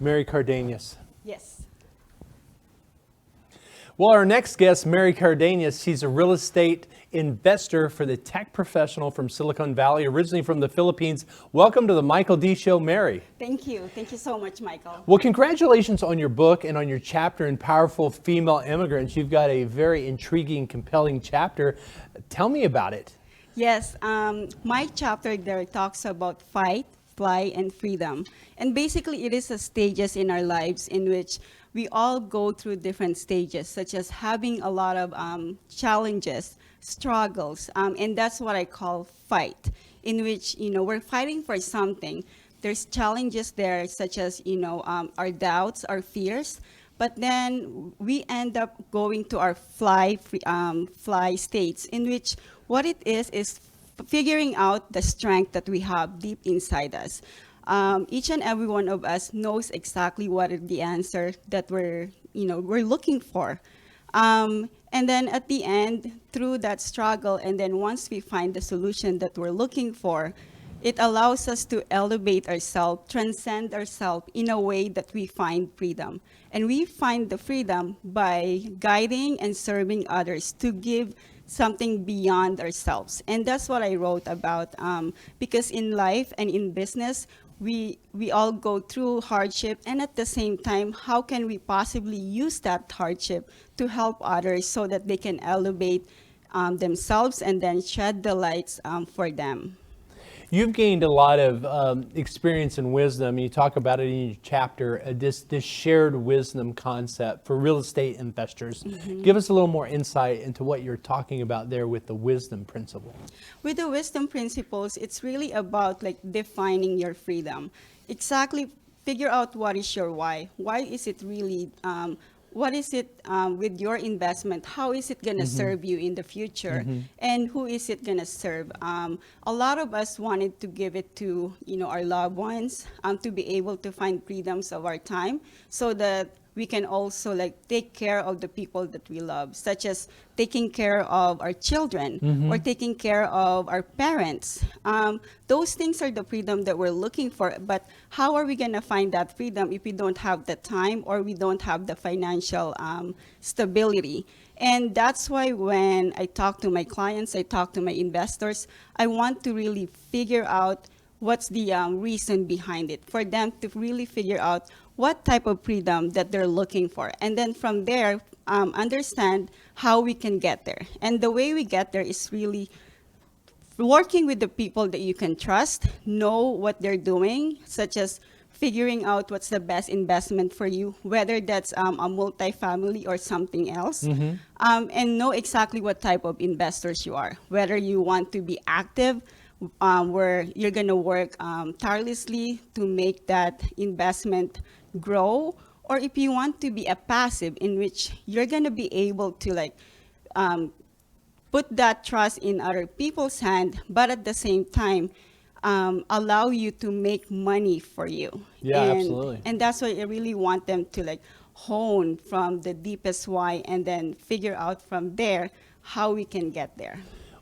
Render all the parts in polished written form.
Mary Cardenas. Yes. Well, our next guest, Mary Cardenas, she's a real estate investor for the tech professional from Silicon Valley, originally from the Philippines. Welcome to the Michael D. Show, Mary. Thank you. Thank you so much, Michael. Well, congratulations on your book and on your chapter in Powerful Female Immigrants. You've got a very intriguing, compelling chapter. Tell me about it. Yes, my chapter there talks about fight, fly, and freedom. And basically, it is a stages in our lives in which we all go through different stages, such as having a lot of challenges, struggles, and that's what I call fight, in which, we're fighting for something. There's challenges there, such as, our doubts, our fears, but then we end up going to our fly states, in which what it is figuring out the strength that we have deep inside us. Each and every one of us knows exactly what is the answer that we're looking for. And then at the end, through that struggle, and then once we find the solution that we're looking for, it allows us to elevate ourselves, transcend ourselves in a way that we find freedom. And we find the freedom by guiding and serving others to give something beyond ourselves. And that's what I wrote about, because in life and in business, we all go through hardship, and at the same time, how can we possibly use that hardship to help others so that they can elevate themselves and then shed the lights for them? You've gained a lot of experience and wisdom. You talk about it in your chapter, this shared wisdom concept for real estate investors. Mm-hmm. Give us a little more insight into what you're talking about there with the wisdom principle. With the wisdom principles, it's really about like defining your freedom. Exactly, figure out what is your why. Why is it really what is it with your investment? How is it going to serve you in the future? And who is it going to serve? A lot of us wanted to give it to our loved ones, to be able to find freedoms of our time so that we can also take care of the people that we love, such as taking care of our children or taking care of our parents. Those things are the freedom that we're looking for. But how are we going to find that freedom if we don't have the time or we don't have the financial stability? And that's why when I talk to my clients, I talk to my investors, I want to really figure out what's the reason behind it, for them to really figure out what type of freedom that they're looking for. And then from there, understand how we can get there. And the way we get there is really working with the people that you can trust, know what they're doing, such as figuring out what's the best investment for you, whether that's a multifamily or something else, and know exactly what type of investors you are, whether you want to be active, where you're going to work tirelessly to make that investment grow, or if you want to be a passive in which you're going to be able to put that trust in other people's hand, but at the same time allow you to make money for you. Yeah, absolutely. And that's why I really want them to hone from the deepest why and then figure out from there how we can get there.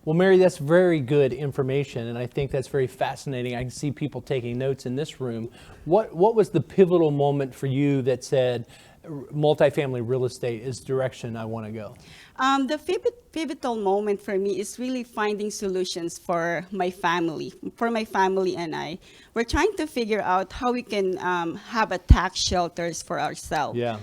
Well, Mary, that's very good information, and I think that's very fascinating. I can see people taking notes in this room. What was the pivotal moment for you that said multifamily real estate is the direction I want to go? The pivotal moment for me is really finding solutions for my family and I. We're trying to figure out how we can have a tax shelters for ourselves. Yeah.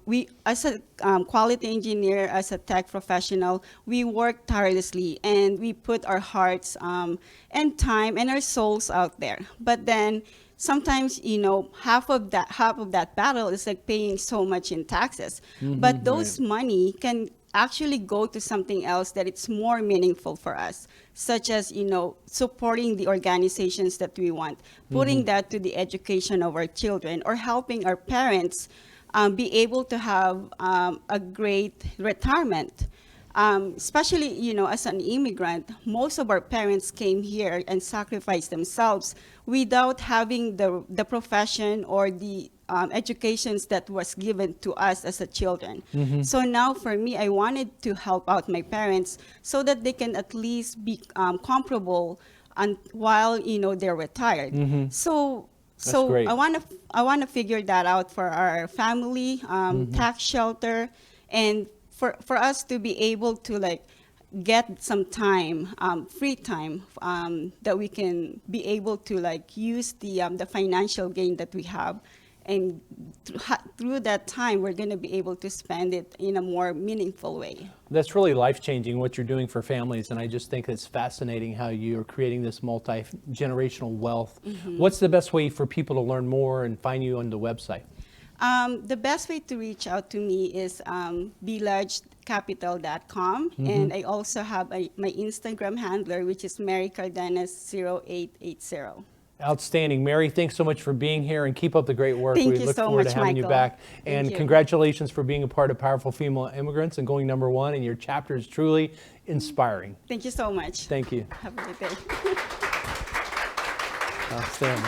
We, as a quality engineer, as a tech professional, we work tirelessly and we put our hearts and time and our souls out there. But then sometimes, half of that battle is paying so much in taxes. But those money can actually go to something else that it's more meaningful for us, such as, supporting the organizations that we want, putting that to the education of our children, or helping our parents be able to have a great retirement. Especially, as an immigrant, most of our parents came here and sacrificed themselves without having the profession or the educations that was given to us as a children. So now for me, I wanted to help out my parents so that they can at least be comparable while they're retired. So So great. I want to figure that out for our family, tax shelter, and for us to be able to like get some time, free time, that we can be able to like use the financial gain that we have, and through that time we're going to be able to spend it in a more meaningful way. That's really life-changing what you're doing for families, and I just think it's fascinating how you're creating this multi-generational wealth. What's the best way for people to learn more and find you on the website? The best way to reach out to me is bilajcapital.com, and I also have my Instagram handler, which is Mary Cardenas 0880. Outstanding. Mary, thanks so much for being here, and keep up the great work. Thank We you look so forward much, to having you Michael. back. Thank And you. congratulations for being a part of Powerful Female Immigrants and going #1, and your chapter is truly inspiring. Thank you so much. Thank you. Have a good day. Outstanding.